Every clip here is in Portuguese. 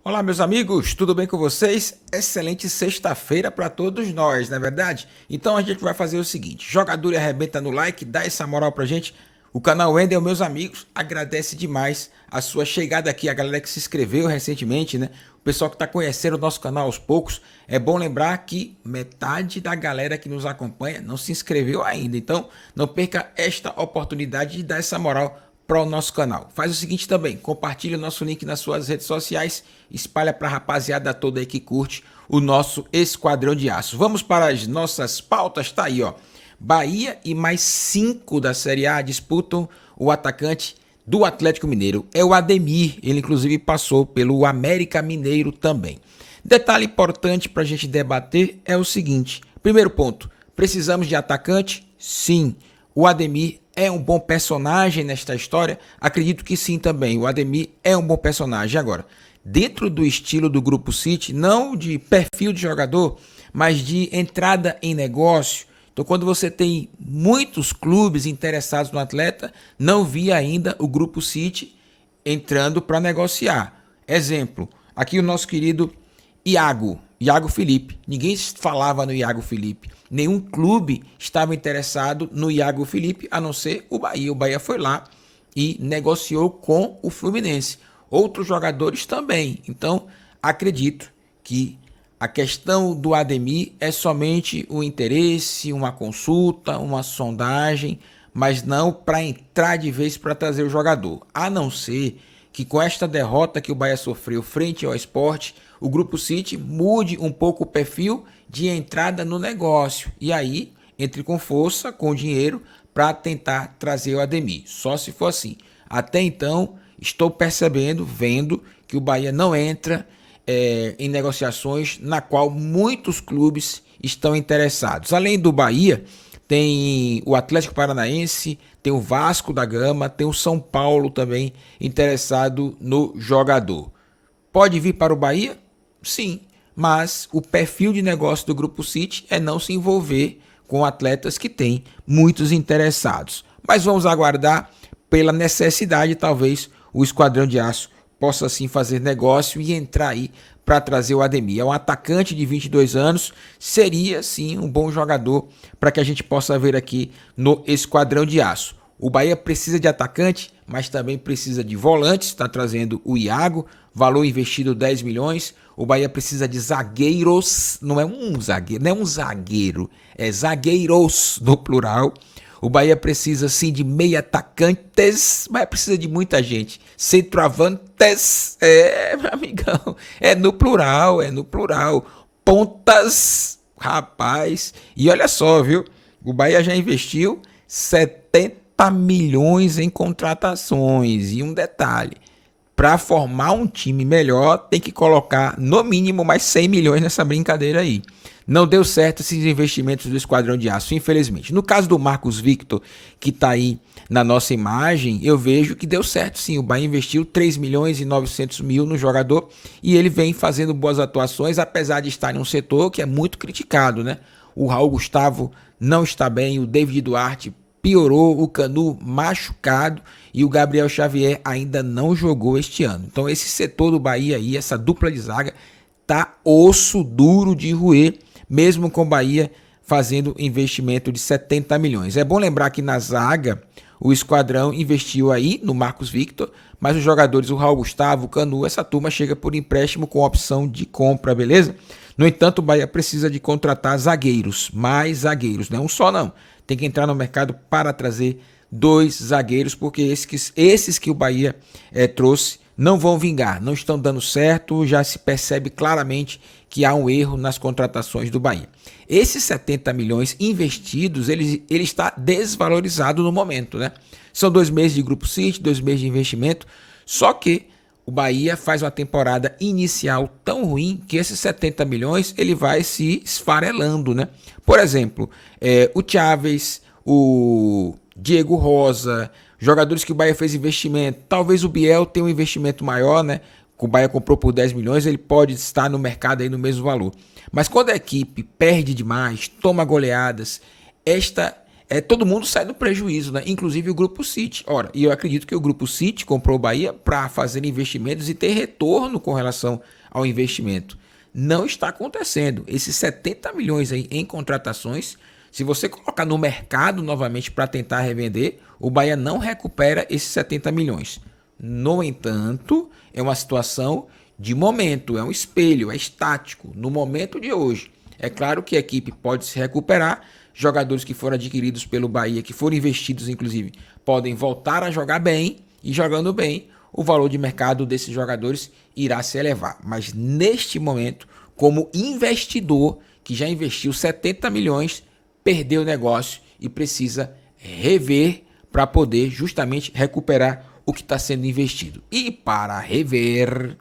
Olá, meus amigos, tudo bem com vocês? Excelente sexta-feira para todos nós, não é verdade? Então a gente vai fazer o seguinte: jogador e arrebenta no like, dá essa moral pra gente. O canal Wendel, meus amigos, agradece demais a sua chegada aqui, a galera que se inscreveu recentemente, né? O pessoal que está conhecendo o nosso canal aos poucos. É bom lembrar que metade da galera que nos acompanha não se inscreveu ainda. Então não perca esta oportunidade de dar essa moral para o nosso canal. Faz o seguinte também, compartilha o nosso link nas suas redes sociais, espalha para a rapaziada toda aí que curte o nosso Esquadrão de Aço. Vamos para as nossas pautas, tá aí, ó. Bahia e mais 5 da Série A disputam o atacante do Atlético Mineiro. É o Ademir, ele inclusive passou pelo América Mineiro também. Detalhe importante para a gente debater é o seguinte: primeiro ponto, precisamos de atacante? Sim. O Ademir é um bom personagem nesta história? Acredito que sim também. O Ademir é um bom personagem. Agora, dentro do estilo do Grupo City, não de perfil de jogador, mas de entrada em negócio. Então, quando você tem muitos clubes interessados no atleta, não vi ainda o Grupo City entrando para negociar. Exemplo, aqui o nosso querido Iago Felipe. Ninguém falava no Iago Felipe. Nenhum clube estava interessado no Iago Felipe, a não ser o Bahia. O Bahia foi lá e negociou com o Fluminense. Outros jogadores também. Então, acredito que a questão do Ademir é somente um interesse, uma consulta, uma sondagem, mas não para entrar de vez para trazer o jogador. A não ser que com esta derrota que o Bahia sofreu frente ao Sport, o Grupo City mude um pouco o perfil de entrada no negócio. E aí, entre com força, com dinheiro, para tentar trazer o Ademir. Só se for assim. Até então, estou percebendo, vendo, que o Bahia não entra em negociações na qual muitos clubes estão interessados. Além do Bahia, tem o Atlético Paranaense, tem o Vasco da Gama, tem o São Paulo também interessado no jogador. Pode vir para o Bahia? Sim, mas o perfil de negócio do Grupo City é não se envolver com atletas que têm muitos interessados. Mas vamos aguardar pela necessidade, talvez o Esquadrão de Aço possa sim fazer negócio e entrar aí para trazer o Ademir. É um atacante de 22 anos, seria sim um bom jogador para que a gente possa ver aqui no Esquadrão de Aço. O Bahia precisa de atacante, mas também precisa de volantes, está trazendo o Iago, valor investido 10 milhões. O Bahia precisa de zagueiros, não é um zagueiro, não é um zagueiro, é zagueiros no plural. O Bahia precisa sim de meia atacantes, mas precisa de muita gente. Centroavantes, meu amigão, é no plural, é no plural. Pontas, rapaz. E olha só, viu? O Bahia já investiu 70 milhões em contratações. E um detalhe, para formar um time melhor, tem que colocar no mínimo mais 100 milhões nessa brincadeira aí. Não deu certo esses investimentos do Esquadrão de Aço, infelizmente. No caso do Marcos Victor, que está aí na nossa imagem, eu vejo que deu certo sim. O Bahia investiu 3 milhões e 900 mil no jogador e ele vem fazendo boas atuações, apesar de estar em um setor que é muito criticado, né? O Raul Gustavo não está bem, o David Duarte piorou, o Canu machucado e o Gabriel Xavier ainda não jogou este ano. Então esse setor do Bahia aí, essa dupla de zaga, tá osso duro de roer, mesmo com o Bahia fazendo investimento de 70 milhões. É bom lembrar que na zaga o Esquadrão investiu aí no Marcos Victor, mas os jogadores, o Raul Gustavo, o Canu, essa turma chega por empréstimo com opção de compra, beleza? No entanto, o Bahia precisa de contratar zagueiros, mais zagueiros, não é um só não. Tem que entrar no mercado para trazer 2 zagueiros, porque esses que o Bahia trouxe não vão vingar, não estão dando certo, já se percebe claramente que há um erro nas contratações do Bahia. Esses 70 milhões investidos, ele está desvalorizado no momento, né? São 2 meses de Grupo City, 2 meses de investimento, só que o Bahia faz uma temporada inicial tão ruim que esses 70 milhões ele vai se esfarelando, né? Por exemplo, o Chaves, o Diego Rosa, jogadores que o Bahia fez investimento, talvez o Biel tenha um investimento maior, né? O Bahia comprou por 10 milhões, ele pode estar no mercado aí no mesmo valor. Mas quando a equipe perde demais, toma goleadas, todo mundo sai no prejuízo, né? Inclusive o Grupo City. Ora, e eu acredito que o Grupo City comprou o Bahia para fazer investimentos e ter retorno com relação ao investimento. Não está acontecendo. Esses 70 milhões aí em contratações, se você colocar no mercado novamente para tentar revender, o Bahia não recupera esses 70 milhões. No entanto, é uma situação de momento, é um espelho, é estático, no momento de hoje. É claro que a equipe pode se recuperar, jogadores que foram adquiridos pelo Bahia, que foram investidos inclusive, podem voltar a jogar bem, e jogando bem, o valor de mercado desses jogadores irá se elevar. Mas neste momento, como investidor que já investiu 70 milhões, perdeu o negócio e precisa rever para poder justamente recuperar o que está sendo investido. E para rever,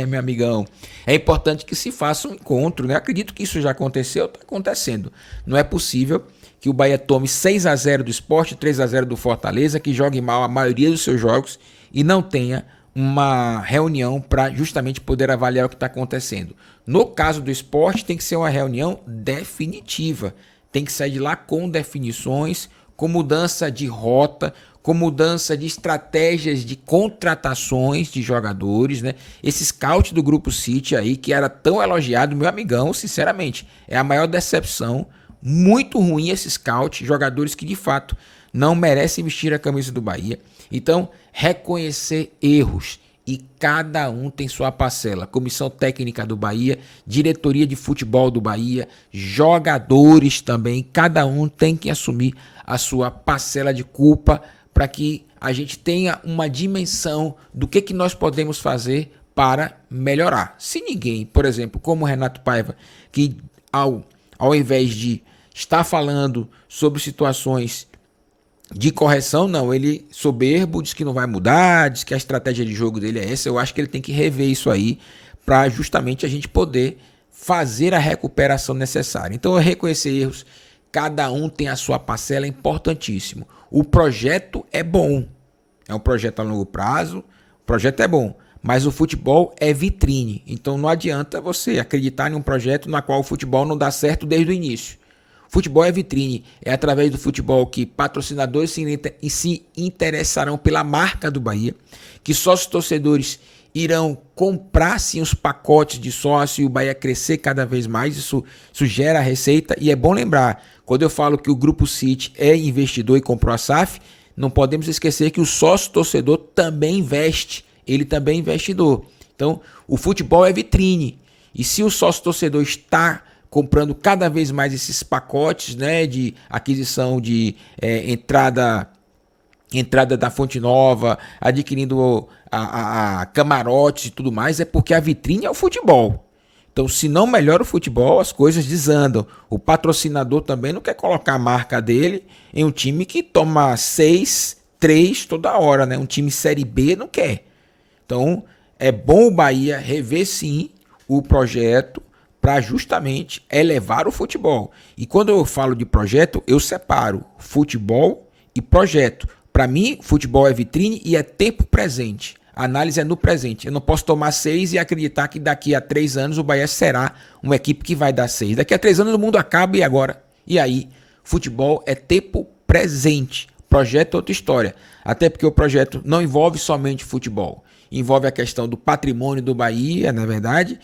meu amigão, é importante que se faça um encontro, né? Acredito que isso já aconteceu, está acontecendo. Não é possível que o Bahia tome 6-0 do Sport, 3-0 do Fortaleza, que jogue mal a maioria dos seus jogos e não tenha uma reunião para justamente poder avaliar o que está acontecendo. No caso do Sport, tem que ser uma reunião definitiva. Tem que sair de lá com definições, com mudança de rota, com mudança de estratégias de contratações de jogadores, né? Esse scout do Grupo City aí, que era tão elogiado, meu amigão, sinceramente, é a maior decepção. Muito ruim esse scout, jogadores que de fato não merecem vestir a camisa do Bahia. Então, reconhecer erros. E cada um tem sua parcela. Comissão técnica do Bahia, diretoria de futebol do Bahia, jogadores também. Cada um tem que assumir a sua parcela de culpa para que a gente tenha uma dimensão do que nós podemos fazer para melhorar. Se ninguém, por exemplo, como o Renato Paiva, que ao invés de estar falando sobre situações de correção, não, ele soberbo, diz que não vai mudar, diz que a estratégia de jogo dele é essa. Eu acho que ele tem que rever isso aí para justamente a gente poder fazer a recuperação necessária. Então, reconhecer erros, cada um tem a sua parcela, é importantíssimo. O projeto é bom, é um projeto a longo prazo, o projeto é bom, mas o futebol é vitrine. Então, não adianta você acreditar em um projeto na qual o futebol não dá certo desde o início. Futebol é vitrine, é através do futebol que patrocinadores se interessarão pela marca do Bahia, que sócios torcedores irão comprar sim os pacotes de sócio e o Bahia crescer cada vez mais, isso gera receita. E é bom lembrar, quando eu falo que o Grupo City é investidor e comprou a SAF, não podemos esquecer que o sócio torcedor também investe, ele também é investidor. Então o futebol é vitrine, e se o sócio torcedor está comprando cada vez mais esses pacotes, né, de aquisição de entrada da Fonte Nova, adquirindo a camarotes e tudo mais, é porque a vitrine é o futebol. Então, se não melhora o futebol, as coisas desandam. O patrocinador também não quer colocar a marca dele em um time que toma 6-3 toda hora, né? Um time Série B não quer. Então, é bom o Bahia rever sim o projeto, para justamente elevar o futebol. E quando eu falo de projeto, eu separo futebol e projeto. Para mim, futebol é vitrine e é tempo presente. A análise é no presente. Eu não posso tomar 6 e acreditar que daqui a 3 anos o Bahia será uma equipe que vai dar 6. Daqui a 3 anos o mundo acaba e agora? E aí? Futebol é tempo presente. Projeto é outra história. Até porque o projeto não envolve somente futebol. Envolve a questão do patrimônio do Bahia, na verdade,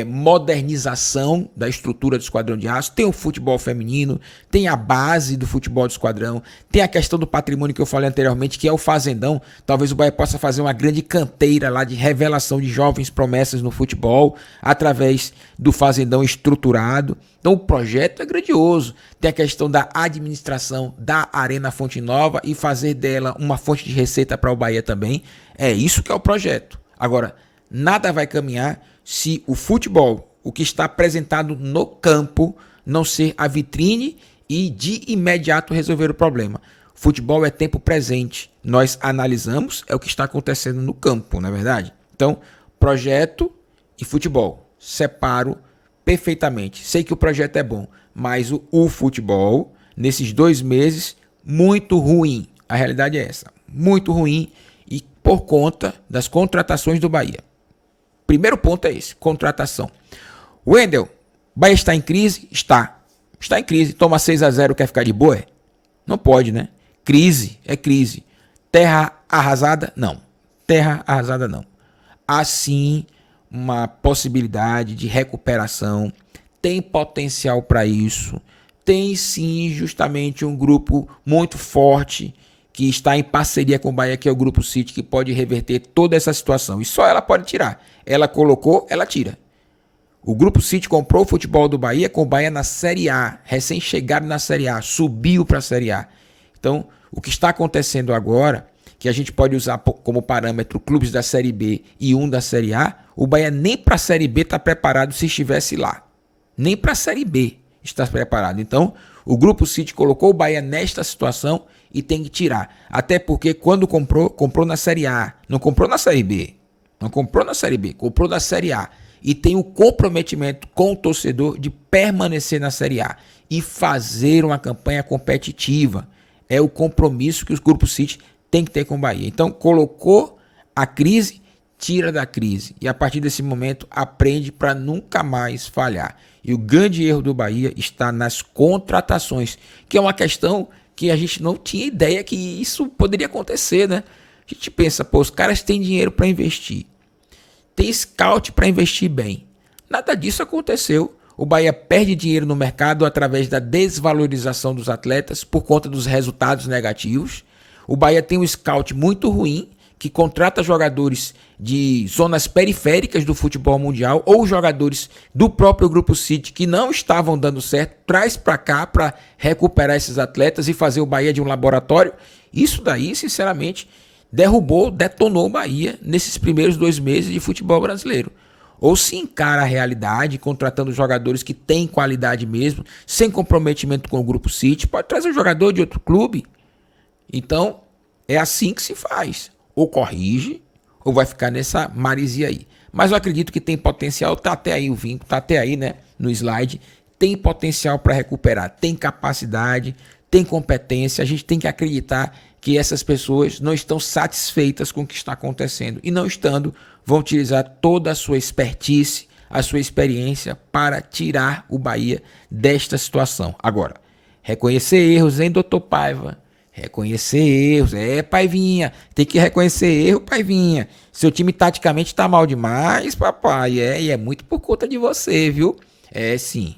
modernização da estrutura do Esquadrão de Aço, tem o futebol feminino, tem a base do futebol do Esquadrão, tem a questão do patrimônio que eu falei anteriormente, que é o Fazendão. Talvez o Bahia possa fazer uma grande canteira lá de revelação de jovens promessas no futebol, através do Fazendão estruturado. Então o projeto é grandioso. Tem a questão da administração da Arena Fonte Nova e fazer dela uma fonte de receita para o Bahia também. É isso que é o projeto. Agora, nada vai caminhar se o futebol, o que está apresentado no campo, não ser a vitrine e de imediato resolver o problema. Futebol é tempo presente. Nós analisamos, é o que está acontecendo no campo, não é verdade? Então, projeto e futebol. Separo perfeitamente. Sei que o projeto é bom, mas o futebol, nesses 2 meses, muito ruim. A realidade é essa. Muito ruim e por conta das contratações do Bahia. Primeiro ponto é esse, contratação. Wendel, Bahia está em crise? Está. Está em crise. Toma 6-0, quer ficar de boa? Não pode, né? Crise é crise. Terra arrasada? Não. Terra arrasada não. Há sim uma possibilidade de recuperação, tem potencial para isso, tem sim justamente um grupo muito forte que está em parceria com o Bahia, que é o Grupo City, que pode reverter toda essa situação. E só ela pode tirar. Ela colocou, ela tira. O Grupo City comprou o futebol do Bahia com o Bahia na Série A, recém-chegado na Série A, subiu para a Série A. Então, o que está acontecendo agora, que a gente pode usar como parâmetro clubes da Série B e um da Série A, o Bahia nem para a Série B está preparado se estivesse lá. Nem para a Série B está preparado. Então, o Grupo City colocou o Bahia nesta situação e tem que tirar. Até porque quando comprou na Série A, não comprou na Série B. Não comprou na Série B, comprou na Série A. E tem o comprometimento com o torcedor de permanecer na Série A e fazer uma campanha competitiva. É o compromisso que os Grupos City tem que ter com o Bahia. Então, colocou a crise, tira da crise. E a partir desse momento, aprende para nunca mais falhar. E o grande erro do Bahia está nas contratações, que é uma questão que a gente não tinha ideia que isso poderia acontecer, né? A gente pensa, pô, os caras têm dinheiro para investir. Tem scout para investir bem. Nada disso aconteceu. O Bahia perde dinheiro no mercado através da desvalorização dos atletas por conta dos resultados negativos. O Bahia tem um scout muito ruim, que contrata jogadores de zonas periféricas do futebol mundial ou jogadores do próprio Grupo City que não estavam dando certo, traz para cá para recuperar esses atletas e fazer o Bahia de um laboratório. Isso daí, sinceramente, detonou o Bahia nesses primeiros 2 meses de futebol brasileiro. Ou se encara a realidade, contratando jogadores que têm qualidade mesmo, sem comprometimento com o Grupo City, pode trazer um jogador de outro clube. Então, é assim que se faz. Ou corrige, ou vai ficar nessa maresia aí. Mas eu acredito que tem potencial, tá até aí o vínculo, tá até aí, né, no slide, tem potencial para recuperar, tem capacidade, tem competência, a gente tem que acreditar que essas pessoas não estão satisfeitas com o que está acontecendo e não estando, vão utilizar toda a sua expertise, a sua experiência para tirar o Bahia desta situação. Agora, reconhecer erros, hein, doutor Paiva? Reconhecer erros, Paivinha, tem que reconhecer erro, Paivinha. Seu time taticamente tá mal demais, papai, e é muito por conta de você, viu? É sim.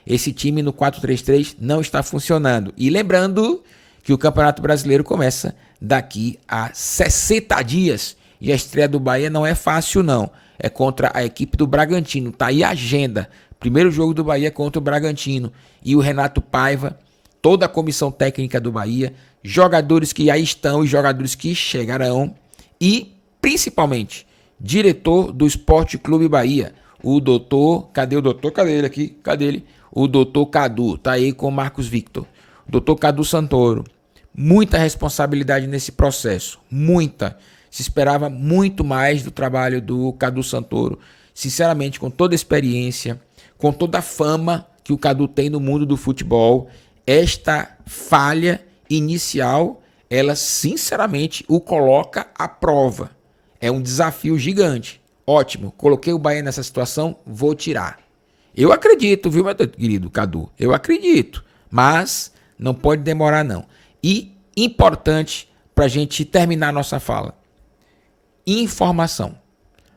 Esse time no 4-3-3 não está funcionando. E lembrando que o Campeonato Brasileiro começa daqui a 60 dias. E a estreia do Bahia não é fácil, não. É contra a equipe do Bragantino, tá aí a agenda. Primeiro jogo do Bahia contra o Bragantino. E o Renato Paiva, toda a comissão técnica do Bahia, jogadores que aí estão e jogadores que chegarão e, principalmente, diretor do Esporte Clube Bahia, o doutor, cadê o doutor? Cadê ele aqui? Cadê ele? O doutor Cadu, tá aí com o Marcos Victor. Doutor Cadu Santoro, muita responsabilidade nesse processo, muita. Se esperava muito mais do trabalho do Cadu Santoro, sinceramente, com toda a experiência, com toda a fama que o Cadu tem no mundo do futebol. Esta falha inicial, ela sinceramente o coloca à prova. É um desafio gigante. Ótimo, coloquei o Bahia nessa situação, vou tirar. Eu acredito, viu, meu querido Cadu? Eu acredito, mas não pode demorar não. E importante para a gente terminar nossa fala, informação.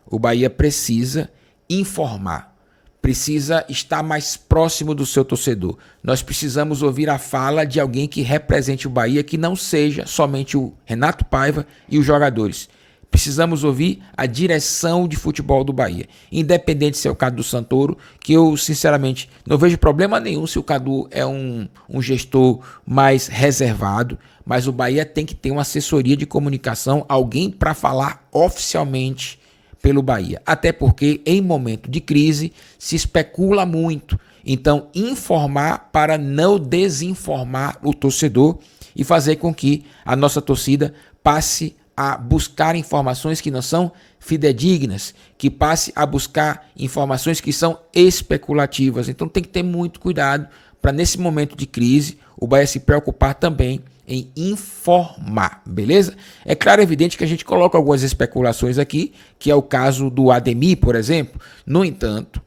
O Bahia precisa informar. Precisa estar mais próximo do seu torcedor. Nós precisamos ouvir a fala de alguém que represente o Bahia, que não seja somente o Renato Paiva e os jogadores. Precisamos ouvir a direção de futebol do Bahia. Independente se é o Cadu Santoro, que eu sinceramente não vejo problema nenhum se o Cadu é um gestor mais reservado, mas o Bahia tem que ter uma assessoria de comunicação, alguém para falar oficialmente pelo Bahia, até porque em momento de crise se especula muito, então informar para não desinformar o torcedor e fazer com que a nossa torcida passe a buscar informações que não são fidedignas, que passe a buscar informações que são especulativas. Então tem que ter muito cuidado para nesse momento de crise o Bahia se preocupar também em informar, beleza? É claro, é evidente que a gente coloca algumas especulações aqui, que é o caso do Ademir, por exemplo. No entanto,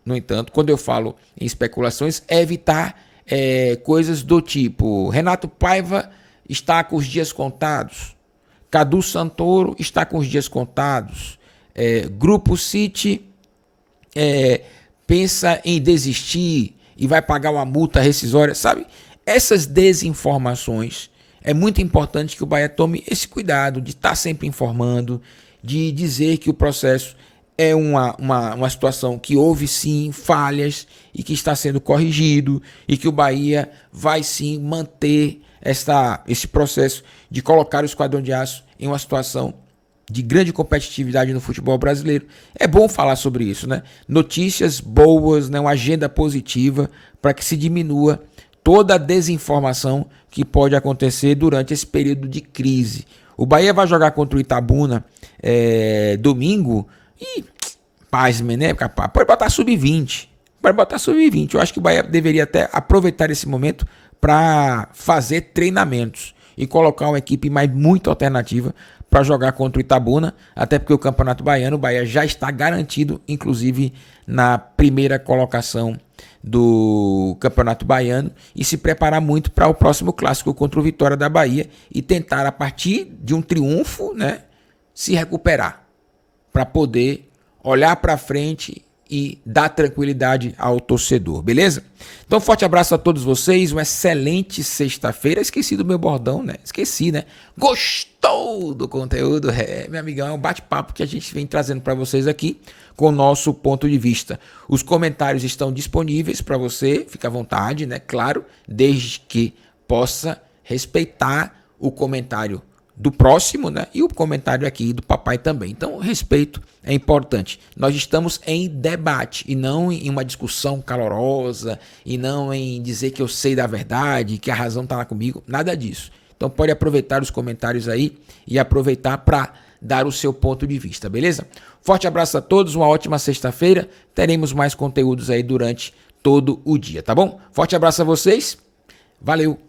quando eu falo em especulações, é evitar coisas do tipo: Renato Paiva está com os dias contados, Cadu Santoro está com os dias contados, Grupo City pensa em desistir e vai pagar uma multa rescisória, sabe? Essas desinformações, é muito importante que o Bahia tome esse cuidado de estar sempre informando, de dizer que o processo é uma situação que houve sim falhas e que está sendo corrigido, e que o Bahia vai sim manter esse processo de colocar o Esquadrão de Aço em uma situação de grande competitividade no futebol brasileiro. É bom falar sobre isso, né? Notícias boas, né? Uma agenda positiva para que se diminua toda a desinformação que pode acontecer durante esse período de crise. O Bahia vai jogar contra o Itabuna domingo e, pasme, né? Pode botar sub-20. Pode botar sub-20. Eu acho que o Bahia deveria até aproveitar esse momento para fazer treinamentos e colocar uma equipe muito alternativa para jogar contra o Itabuna, até porque o Campeonato Baiano, o Bahia já está garantido, inclusive na primeira colocação do Campeonato Baiano, e se preparar muito para o próximo clássico contra o Vitória da Bahia e tentar, a partir de um triunfo, né, se recuperar para poder olhar para frente e dar tranquilidade ao torcedor, beleza? Então, forte abraço a todos vocês, uma excelente sexta-feira. Esqueci do meu bordão, né? Esqueci, né? Gostou do conteúdo? Meu amigão, é um bate-papo que a gente vem trazendo para vocês aqui com o nosso ponto de vista. Os comentários estão disponíveis para você, fica à vontade, né? Claro, desde que possa respeitar o comentário do próximo, né? E o comentário aqui do papai também. Então, o respeito é importante. Nós estamos em debate e não em uma discussão calorosa, e não em dizer que eu sei da verdade, que a razão está lá comigo, nada disso. Então, pode aproveitar os comentários aí e aproveitar para dar o seu ponto de vista, beleza? Forte abraço a todos, uma ótima sexta-feira. Teremos mais conteúdos aí durante todo o dia, tá bom? Forte abraço a vocês. Valeu!